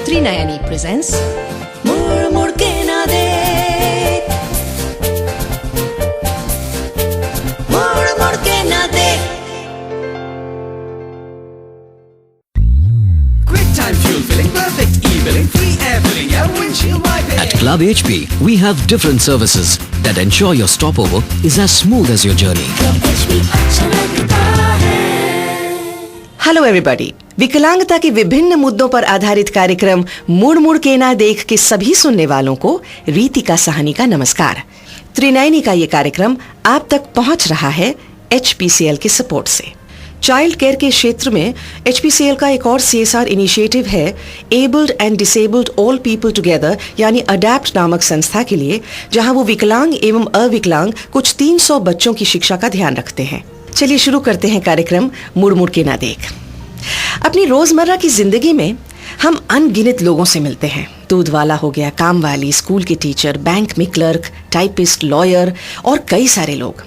Trinayani presents मुड़ मुड़ के ना देख, मुड़ मुड़ के ना देख। Quick time fuel filling, perfect e-billing, free air filling, yeah, windshield wiping. At Club HP, we have different services that ensure your stopover is as smooth as your journey. Hello everybody, विकलांगता के विभिन्न मुद्दों पर आधारित कार्यक्रम मुड़ मुड़ के ना देख के सभी सुनने वालों को रीतिका साहनी का नमस्कार। त्रिनयनी का ये कार्यक्रम आप तक पहुंच रहा है HPCL के सपोर्ट से। चाइल्ड केयर के क्षेत्र में HPCL का एक और CSR इनिशिएटिव है abled and disabled all people together यानी अडैप्ट नामक संस्था के लिए, जहां वो विकलांग एवं अविकलांग कुछ 300 बच्चों की शिक्षा का ध्यान रखते हैं। चलिए शुरू करते हैं कार्यक्रम मुड़ मुड़ के ना देख। अपनी रोजमर्रा की जिंदगी में हम अनगिनत लोगों से मिलते हैं। दूध वाला हो गया, काम वाली, स्कूल के टीचर, बैंक में क्लर्क, टाइपिस्ट, लॉयर और कई सारे लोग।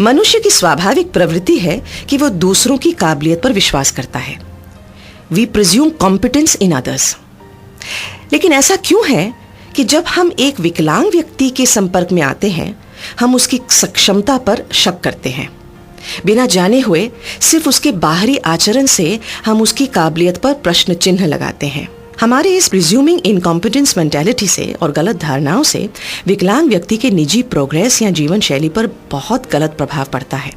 मनुष्य की स्वाभाविक प्रवृत्ति है कि वो दूसरों की काबिलियत पर विश्वास करता है। We presume competence in others. लेकिन ऐसा क्यों है कि जब हम एक विकलांग व्यक्ति के संपर्क में आते हैं, हम उसकी सक्षमता पर शक करते हैं। बिना जाने हुए सिर्फ उसके बाहरी आचरण से हम उसकी काबिलियत पर प्रश्न चिन्ह लगाते हैं। हमारे इस प्रिज्यूमिंग इनकॉम्पिटेंस मेंटालिटी से और गलत धारणाओं से विकलांग व्यक्ति के निजी प्रोग्रेस या जीवन शैली पर बहुत गलत प्रभाव पड़ता है।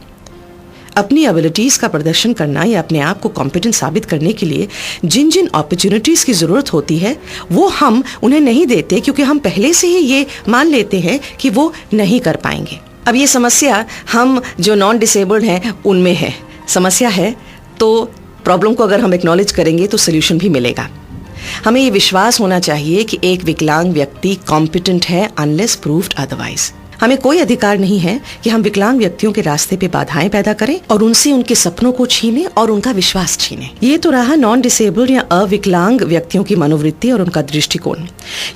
अपनी एबिलिटीज का प्रदर्शन करना या अपने आप को कॉम्पिटेंट साबित करने के लिए जिन जिन अपॉर्चुनिटीज की जरूरत होती है वो हम उन्हें नहीं देते, क्योंकि हम पहले से ही ये मान लेते हैं कि वो नहीं कर पाएंगे। अब ये समस्या हम जो नॉन डिसेबल्ड हैं उनमें है। समस्या है तो प्रॉब्लम को अगर हम एक्नॉलेज करेंगे तो सोल्यूशन भी मिलेगा। हमें ये विश्वास होना चाहिए कि एक विकलांग व्यक्ति कॉम्पिटेंट है अनलेस प्रूव्ड अदरवाइज। हमें कोई अधिकार नहीं है कि हम विकलांग व्यक्तियों के रास्ते पे बाधाएं पैदा करें और उनसे उनके सपनों को छीने और उनका विश्वास छीने। ये तो रहा नॉन डिसेबल्ड या अविकलांग व्यक्तियों की मनोवृत्ति और उनका दृष्टिकोण।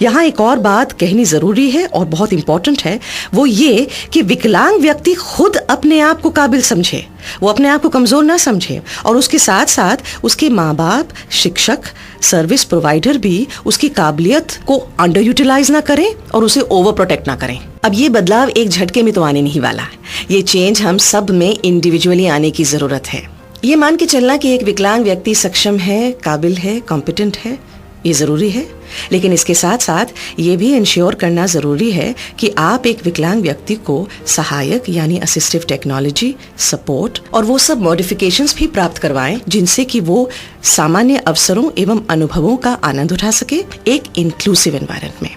यहाँ एक और बात कहनी जरूरी है और बहुत इंपॉर्टेंट है, वो ये कि विकलांग व्यक्ति खुद अपने आप को काबिल समझे, वो अपने आप को कमजोर ना समझे और उसके साथ साथ उसके माँ बाप, शिक्षक, सर्विस प्रोवाइडर भी उसकी काबिलियत को अंडर यूटिलाइज ना करें और उसे ओवर प्रोटेक्ट ना करें। अब ये बदलाव एक झटके में तो आने नहीं वाला। ये चेंज हम सब में इंडिविजुअली आने की जरूरत है। ये मान के चलना कि एक विकलांग व्यक्ति सक्षम है, काबिल है, कॉम्पिटेंट है, ये जरूरी है। लेकिन इसके साथ साथ ये भी इंश्योर करना जरूरी है कि आप एक विकलांग व्यक्ति को सहायक यानी असिस्टिव टेक्नोलॉजी, सपोर्ट और वो सब मॉडिफिकेशंस भी प्राप्त करवाएं जिनसे कि वो सामान्य अवसरों एवं अनुभवों का आनंद उठा सके एक इंक्लूसिव एनवायरनमेंट में।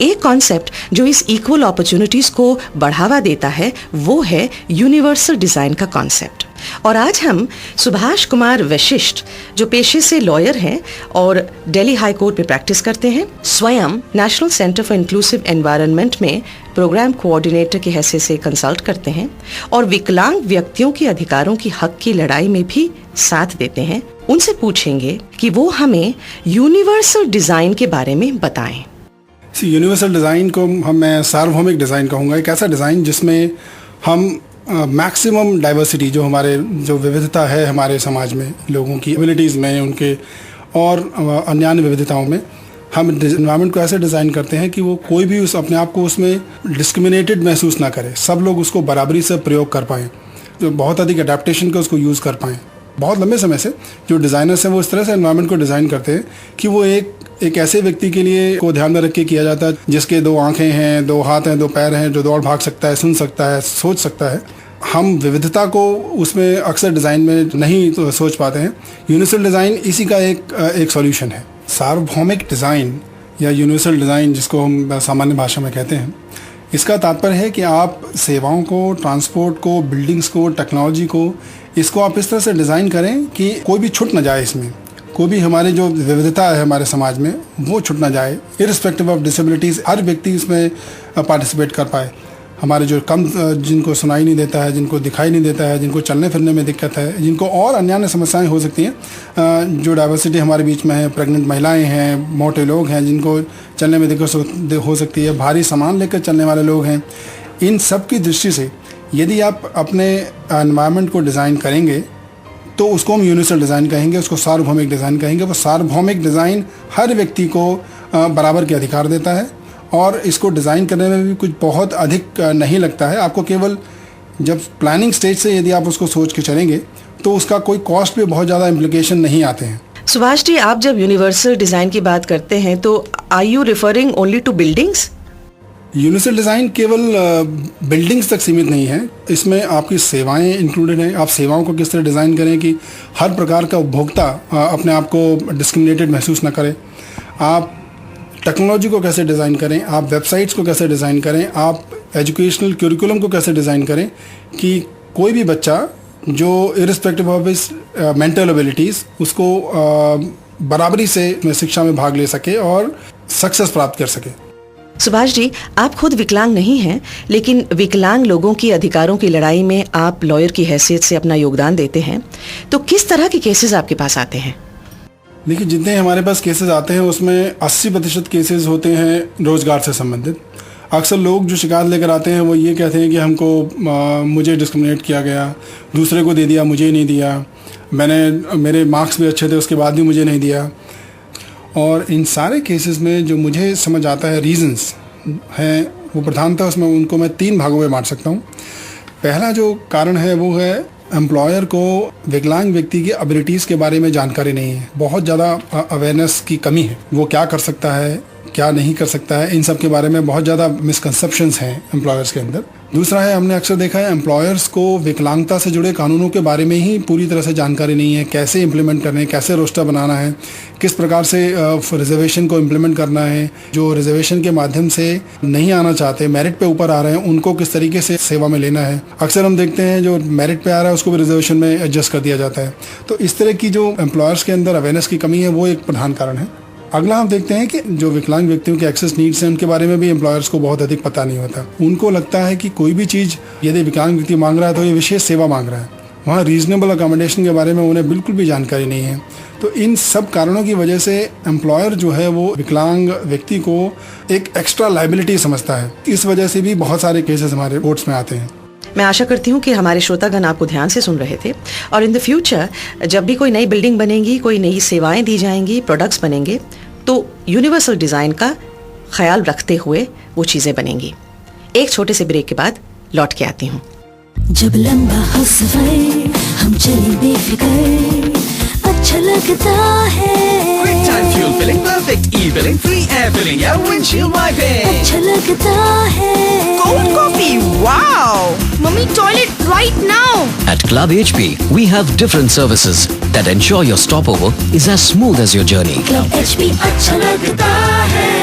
एक कॉन्सेप्ट जो इस इक्वल अपॉर्चुनिटीज को बढ़ावा देता है वो है यूनिवर्सल डिजाइन का कॉन्सेप्ट। और आज हम सुभाष कुमार वशिष्ठ, जो पेशे से लॉयर हैं और दिल्ली हाई कोर्ट में प्रैक्टिस करते हैं, स्वयं national centre for inclusive environment में प्रोग्राम कोऑर्डिनेटर की हैसियत से कंसल्ट करते हैं और विकलांग व्यक्तियों के अधिकारों की हक की लड़ाई में भी साथ देते हैं। उनसे पूछेंगे कि वो हमें यूनिवर्सल डिजाइन के बारे में बताएं। यूनिवर्सल डिज़ाइन को मैं सार्वभौमिक डिज़ाइन कहूँगा। एक ऐसा डिज़ाइन जिसमें हम मैक्सिमम डाइवर्सिटी, जो विविधता है हमारे समाज में, लोगों की एबिलिटीज़ में, उनके और अन्य विविधताओं में, हम एनवायरनमेंट को ऐसे डिज़ाइन करते हैं कि वो कोई भी अपने आप को उसमें डिस्क्रिमिनेटेड महसूस ना करे। सब लोग उसको बराबरी से प्रयोग कर पाएँ, तो बहुत अधिक अडेप्टेशन का उसको यूज़ कर पाएँ। बहुत लंबे समय से जो डिज़ाइनर्स हैं वो इस तरह से एनवायरनमेंट को डिज़ाइन करते हैं कि वो एक ऐसे व्यक्ति के लिए को ध्यान में रख के किया जाता है जिसके 2 आंखें हैं, 2 हाथ हैं, 2 पैर हैं, जो दौड़ भाग सकता है, सुन सकता है, सोच सकता है। हम विविधता को उसमें अक्सर डिज़ाइन में नहीं तो सोच पाते हैं। यूनिवर्सल डिज़ाइन इसी का एक सॉल्यूशन है। सार्वभौमिक डिज़ाइन या यूनिवर्सल डिज़ाइन, जिसको हम सामान्य भाषा में कहते हैं, इसका तात्पर्य है कि आप सेवाओं को, ट्रांसपोर्ट को, बिल्डिंग्स को, टेक्नोलॉजी को, इसको आप इस तरह से डिज़ाइन करें कि कोई भी छूट ना जाए इसमें। कोई भी हमारी जो विविधता है हमारे समाज में वो छूट ना जाए। इररिस्पेक्टिव ऑफ डिसेबिलिटीज़ हर व्यक्ति इसमें पार्टिसिपेट कर पाए। हमारे जो जिनको सुनाई नहीं देता है, जिनको दिखाई नहीं देता है, जिनको चलने फिरने में दिक्कत है, जिनको और अन्य समस्याएं हो सकती हैं, जो डाइवर्सिटी हमारे बीच में है, प्रेग्नेंट महिलाएं हैं, मोटे लोग हैं जिनको चलने में दिक्कत हो सकती है, भारी सामान लेकर चलने वाले लोग हैं, इन सब की दृष्टि से यदि आप अपने एनवायरनमेंट को डिज़ाइन करेंगे तो उसको हम यूनिवर्सल डिज़ाइन कहेंगे, उसको सार्वभौमिक डिज़ाइन कहेंगे। वो सार्वभौमिक डिज़ाइन हर व्यक्ति को बराबर के अधिकार देता है और इसको डिज़ाइन करने में भी कुछ बहुत अधिक नहीं लगता है। आपको केवल जब प्लानिंग स्टेज से यदि आप उसको सोच के चलेंगे तो उसका कोई कॉस्ट पे बहुत ज़्यादा इम्प्लीकेशन नहीं आते हैं। सुभाष जी, आप जब यूनिवर्सल डिज़ाइन की बात करते हैं तो are you referring only to buildings? Universal design केवल बिल्डिंग्स तक सीमित नहीं है, इसमें आपकी सेवाएं इंक्लूडेड हैं। आप सेवाओं को किस तरह डिज़ाइन करें कि हर प्रकार का उपभोक्ता अपने आप को डिस्क्रिमिनेटेड महसूस ना करे। आप टेक्नोलॉजी को कैसे डिज़ाइन करें, आप वेबसाइट्स को कैसे डिज़ाइन करें, आप एजुकेशनल करिकुलम को कैसे डिज़ाइन करें कि कोई भी बच्चा जो irrespective of his mental abilities उसको बराबरी से शिक्षा में भाग ले सके और सक्सेस प्राप्त कर सके। सुभाष जी, आप खुद विकलांग नहीं हैं, लेकिन विकलांग लोगों की अधिकारों की लड़ाई में आप लॉयर की हैसियत से अपना योगदान देते हैं। तो किस तरह के केसेस आपके पास आते हैं? देखिए, जितने हमारे पास केसेस आते हैं उसमें 80% केसेस होते हैं रोजगार से संबंधित। अक्सर लोग जो शिकायत लेकर आते हैं वो ये कहते हैं कि हमको मुझे डिस्क्रिमिनेट किया गया, दूसरे को दे दिया, मुझे नहीं दिया, मेरे मार्क्स भी अच्छे थे उसके बाद भी मुझे नहीं दिया। और इन सारे केसेस में जो मुझे समझ आता है रीजंस हैं वो प्रधानतः उसमें उनको मैं 3 भागों में बांट सकता हूँ। पहला जो कारण है वो है एम्प्लॉयर को विकलांग व्यक्ति की एबिलिटीज़ के बारे में जानकारी नहीं है, बहुत ज़्यादा अवेयरनेस की कमी है। वो क्या कर सकता है, क्या नहीं कर सकता है, इन सब के बारे में बहुत ज़्यादा मिसकंसेप्शंस हैं एम्प्लॉयर्स के अंदर। दूसरा है, हमने अक्सर देखा है एम्प्लॉयर्स को विकलांगता से जुड़े कानूनों के बारे में ही पूरी तरह से जानकारी नहीं है, कैसे इम्प्लीमेंट करने, कैसे रोस्टर बनाना है, किस प्रकार से रिजर्वेशन को इम्प्लीमेंट करना है। जो रिजर्वेशन के माध्यम से नहीं आना चाहते, मेरिट पे ऊपर आ रहे हैं, उनको किस तरीके से सेवा में लेना है। अक्सर हम देखते हैं जो मेरिट पे आ रहा है उसको भी रिजर्वेशन में एडजस्ट कर दिया जाता है। तो इस तरह की जो एम्प्लॉयर्स के अंदर अवेयरनेस की कमी है वो एक प्रधान कारण है। अगला हम देखते हैं कि जो विकलांग व्यक्तियों के एक्सेस नीड्स हैं उनके बारे में भी एम्प्लॉयर्स को बहुत अधिक पता नहीं होता। उनको लगता है कि कोई भी चीज़ यदि विकलांग व्यक्ति मांग रहा है तो ये विशेष सेवा मांग रहा है, वहाँ रीजनेबल अकोमोडेशन के बारे में उन्हें बिल्कुल भी जानकारी नहीं है। तो इन सब कारणों की वजह से एम्प्लॉयर जो है वो विकलांग व्यक्ति को एक एक्स्ट्रा लायबिलिटी समझता है। इस वजह से भी बहुत सारे केसेस हमारे कोर्ट्स में आते हैं। मैं आशा करती हूँ कि हमारे श्रोतागण आपको ध्यान से सुन रहे थे और इन द फ्यूचर जब भी कोई नई बिल्डिंग बनेगी, कोई नई सेवाएं दी जाएंगी, प्रोडक्ट्स बनेंगे, तो यूनिवर्सल डिज़ाइन का ख्याल रखते हुए वो चीज़ें बनेंगी। एक छोटे से ब्रेक के बाद लौट के आती हूँ। जब लंबा हो सफर हम चले बेफिक्र, अच्छा लगता है। Quick time fuel filling, perfect e-billing, free air filling, या windshield wiping. अच्छा लगता है। Cold coffee, wow! Mummy, toilet right now! At Club HP, we have different services that ensure your stopover is as smooth as your journey. Club HP अच्छा लगता है।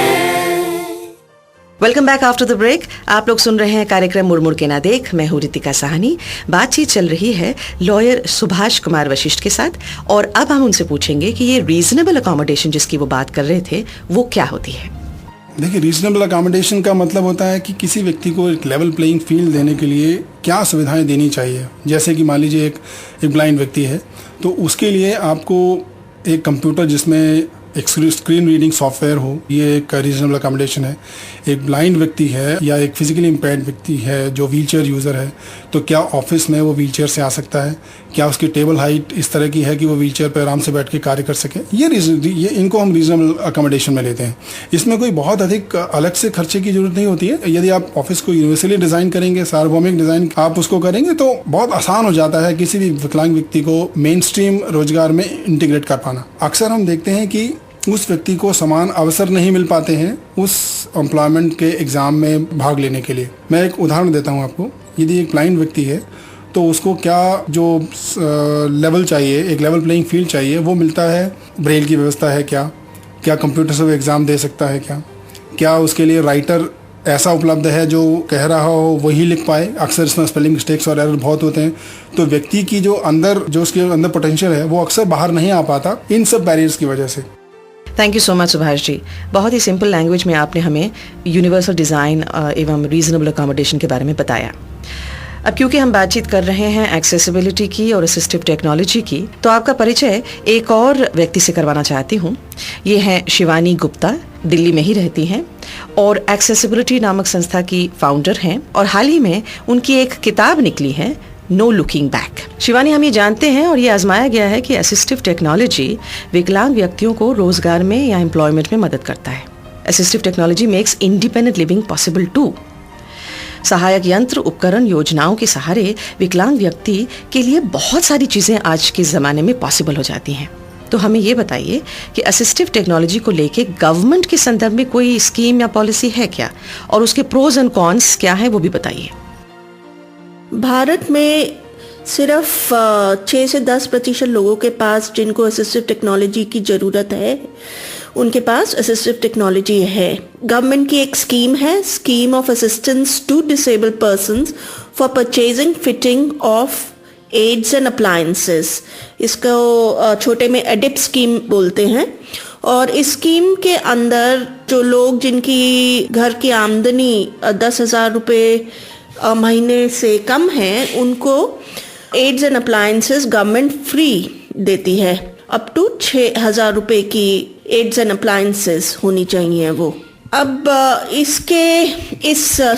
Welcome back after the break. आप लोग सुन रहे हैं कार्यक्रम मुड़ मुड़ के ना देख। मैं हूँ रितिका साहनी। बातचीत चल रही है लॉयर सुभाष कुमार वशिष्ठ के साथ और अब हम उनसे पूछेंगे कि ये रीजनेबल अकोमोडेशन जिसकी वो बात कर रहे थे वो क्या होती है। देखिए, रीजनेबल अकोमोडेशन का मतलब होता है कि किसी व्यक्ति को एक लेवल प्लेइंग फील्ड देने के लिए क्या सुविधाएं देनी चाहिए। जैसे कि मान लीजिए एक ब्लाइंड व्यक्ति है तो उसके लिए आपको एक कंप्यूटर जिसमें एक स्क्रीन रीडिंग सॉफ्टवेयर हो, ये एक रीजनेबल अकोमोडेशन है। एक ब्लाइंड व्यक्ति है या एक फिजिकली इम्पेयर्ड व्यक्ति है जो व्हीलचेयर यूज़र है, तो क्या ऑफिस में वो व्हीलचेयर से आ सकता है, क्या उसकी टेबल हाइट इस तरह की है कि वो व्हीलचेयर पर आराम से बैठ के कार्य कर सके। ये इनको हम रीजनेबल अकोमोडेशन में लेते हैं। इसमें कोई बहुत अधिक अलग से खर्चे की जरूरत नहीं होती है। यदि आप ऑफिस को यूनिवर्सली डिज़ाइन करेंगे, सार्वभौमिक डिज़ाइन आप उसको करेंगे तो बहुत आसान हो जाता है किसी भी विकलांग व्यक्ति को मेन स्ट्रीम रोजगार में इंटीग्रेट कर पाना। अक्सर हम देखते हैं कि उस व्यक्ति को समान अवसर नहीं मिल पाते हैं उस एम्प्लॉयमेंट के एग्ज़ाम में भाग लेने के लिए। मैं एक उदाहरण देता हूं आपको। यदि एक ब्लाइंड व्यक्ति है तो उसको क्या जो लेवल चाहिए, एक लेवल प्लेइंग फील्ड चाहिए, वो मिलता है। ब्रेल की व्यवस्था है क्या कंप्यूटर से वो एग्ज़ाम दे सकता है, क्या उसके लिए राइटर ऐसा उपलब्ध है जो कह रहा हो वही लिख पाए। अक्सर इसमें स्पेलिंग मिस्टेक्स और एरर बहुत होते हैं, तो व्यक्ति की जो उसके अंदर पोटेंशियल है वो अक्सर बाहर नहीं आ पाता इन सब बैरियर्स की वजह से। Thank you so much Subhash ji. बहुत ही सिंपल लैंग्वेज में आपने हमें यूनिवर्सल डिज़ाइन एवं रीजनेबल अकोमोडेशन के बारे में बताया। अब क्योंकि हम बातचीत कर रहे हैं एक्सेसिबिलिटी की और असिस्टिव टेक्नोलॉजी की, तो आपका परिचय एक और व्यक्ति से करवाना चाहती हूँ। ये हैं शिवानी गुप्ता, दिल्ली में ही रहती हैं और एक्सेसिबिलिटी नामक संस्था की फाउंडर हैं और हाल ही में उनकी एक किताब निकली है नो लुकिंग बैक। शिवानी, हम ये जानते हैं और ये आजमाया गया है कि असिस्टिव टेक्नोलॉजी विकलांग व्यक्तियों को रोजगार में या एम्प्लॉयमेंट में मदद करता है। Assistive technology makes independent living possible too. सहायक यंत्र, उपकरण, योजनाओं के सहारे विकलांग व्यक्ति के लिए बहुत सारी चीजें आज के जमाने में पॉसिबल हो जाती हैं। तो हमें ये बताइए कि असिस्टिव टेक्नोलॉजी को लेके गवर्नमेंट के संदर्भ में कोई स्कीम या पॉलिसी है क्या, और उसके प्रोज एंड कॉन्स क्या है वो भी बताइए। भारत में सिर्फ 6 से 10% लोगों के पास जिनको असिस्टिव टेक्नोलॉजी की ज़रूरत है, उनके पास असिस्टिव टेक्नोलॉजी है। गवर्नमेंट की एक स्कीम है, scheme of assistance to disabled persons for purchasing fitting of aids and appliances. इसको छोटे में एडिप स्कीम बोलते हैं। और इस स्कीम के अंदर जो लोग जिनकी घर की आमदनी 10,000 रुपये महीने से कम है, उनको aids and appliances government free देती है। अप टू 6,000 रुपये की एड्स एंड अप्लायंसेस होनी चाहिए वो। अब इस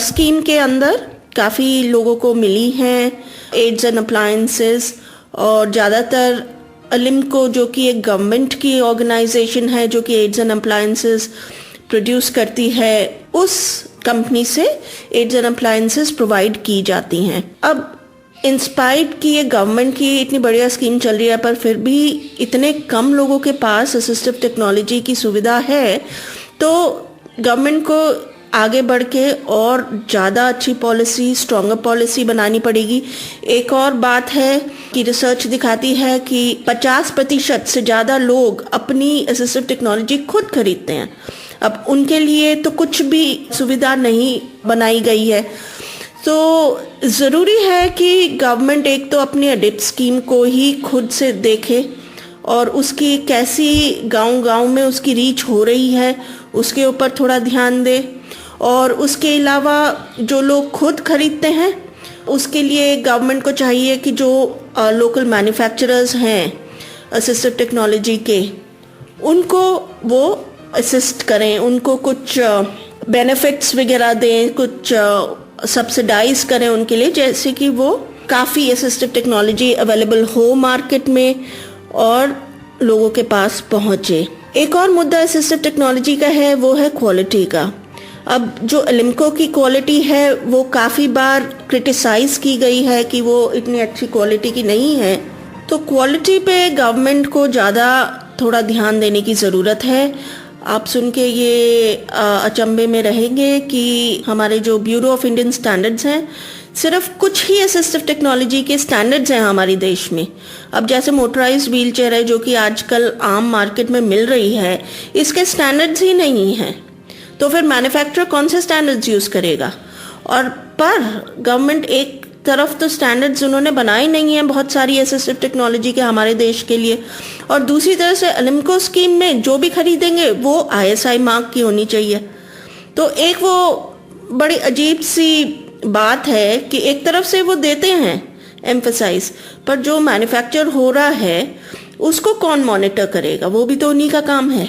स्कीम के अंदर काफ़ी लोगों को मिली हैं एड्स एंड अप्लायंसेस, और ज़्यादातर अलिम्को जो कि एक गवर्नमेंट की ऑर्गेनाइजेशन है जो कि एड्स एंड अप्लायंसेस प्रोड्यूस करती है, उस कंपनी से एड्स एंड अप्लायंसेस प्रोवाइड की जाती हैं। अब इंस्पायर्ड की ये गवर्नमेंट की इतनी बढ़िया स्कीम चल रही है, पर फिर भी इतने कम लोगों के पास असिस्टिव टेक्नोलॉजी की सुविधा है, तो गवर्नमेंट को आगे बढ़ के और ज़्यादा अच्छी पॉलिसी, स्ट्रॉन्गर पॉलिसी बनानी पड़ेगी। एक और बात है कि रिसर्च दिखाती है कि 50% से ज़्यादा लोग अपनी असिस्टिव टेक्नोलॉजी खुद खरीदते हैं। अब उनके लिए तो कुछ भी सुविधा नहीं बनाई गई है। तो ज़रूरी है कि गवर्नमेंट एक तो अपनी एडिप स्कीम को ही खुद से देखे और उसकी कैसी गांव-गांव में उसकी रीच हो रही है उसके ऊपर थोड़ा ध्यान दे। और उसके अलावा जो लोग खुद खरीदते हैं उसके लिए गवर्नमेंट को चाहिए कि जो लोकल मैन्युफैक्चरर्स हैं असिस्टिव टेक्नोलॉजी के, उनको वो असिस्ट करें, उनको कुछ बेनिफिट्स वगैरह दें, कुछ सब्सिडाइज करें उनके लिए, जैसे कि वो काफ़ी असिस्टिव टेक्नोलॉजी अवेलेबल हो मार्केट में और लोगों के पास पहुँचे। एक और मुद्दा असिस्टिव टेक्नोलॉजी का है, वो है क्वालिटी का। अब जो अलिम्को की क्वालिटी है वो काफ़ी बार क्रिटिसाइज़ की गई है कि वो इतनी अच्छी क्वालिटी की नहीं है, तो क्वालिटी पे गवर्नमेंट को ज़्यादा थोड़ा ध्यान देने की ज़रूरत है। आप सुन के ये अचंभे में रहेंगे कि हमारे जो ब्यूरो ऑफ इंडियन स्टैंडर्ड्स हैं, सिर्फ कुछ ही असिस्टिव टेक्नोलॉजी के स्टैंडर्ड्स हैं हमारे देश में। अब जैसे मोटराइज्ड व्हील चेयर है जो कि आजकल आम मार्केट में मिल रही है, इसके स्टैंडर्ड्स ही नहीं हैं, तो फिर मैन्युफैक्चरर कौन से स्टैंडर्ड्स यूज़ करेगा। और पर गवर्नमेंट एक तरफ तो स्टैंडर्ड्स उन्होंने बनाए नहीं हैं बहुत सारी असिस्टिव टेक्नोलॉजी के हमारे देश के लिए, और दूसरी तरफ से अलिम्को स्कीम में जो भी खरीदेंगे वो ISI मार्क की होनी चाहिए। तो एक वो बड़ी अजीब सी बात है कि एक तरफ से वो देते हैं एम्फसाइज, पर जो मैन्युफैक्चर हो रहा है उसको कौन मॉनिटर करेगा, वो भी तो उन्हीं का काम है।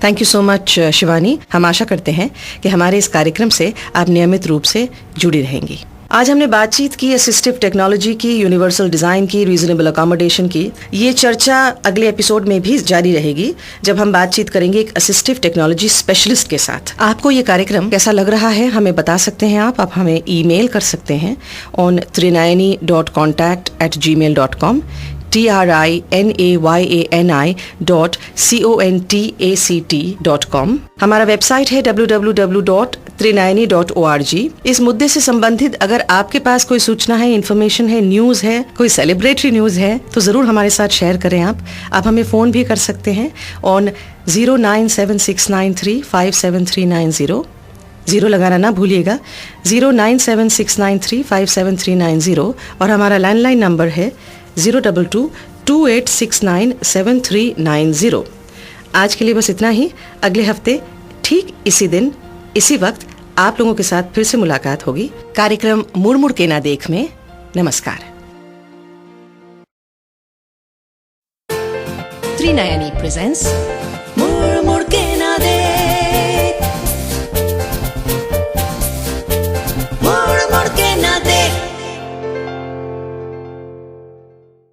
Thank you so much Shivani. हम आशा करते हैं कि हमारे इस कार्यक्रम से आप नियमित रूप से जुड़ी रहेंगी। आज हमने बातचीत की असिस्टिव टेक्नोलॉजी की, यूनिवर्सल डिजाइन की, रीजनेबल अकोमोडेशन की। ये चर्चा अगले एपिसोड में भी जारी रहेगी जब हम बातचीत करेंगे एक असिस्टिव टेक्नोलॉजी स्पेशलिस्ट के साथ। आपको ये कार्यक्रम कैसा लग रहा है हमें बता सकते हैं आप हमें ईमेल कर सकते हैं ऑन trinayani.contact@gmail.com trinayani.contact.com। हमारा वेबसाइट है www.trinayani.org। इस मुद्दे से संबंधित अगर आपके पास कोई सूचना है, इन्फॉर्मेशन है, न्यूज़ है, कोई सेलिब्रेटरी न्यूज़ है, तो ज़रूर हमारे साथ शेयर करें। आप हमें फ़ोन भी कर सकते हैं ऑन 09769357390। 0 लगाना ना भूलिएगा, 09769357390। और हमारा लैंडलाइन नंबर है 02228697390। आज के लिए बस इतना ही। अगले हफ्ते ठीक इसी दिन इसी वक्त आप लोगों के साथ फिर से मुलाकात होगी कार्यक्रम मुड़ मुड़ के ना देख में। नमस्कार। त्रिनयनी प्रेजेंट्स मुड़ मुड़ के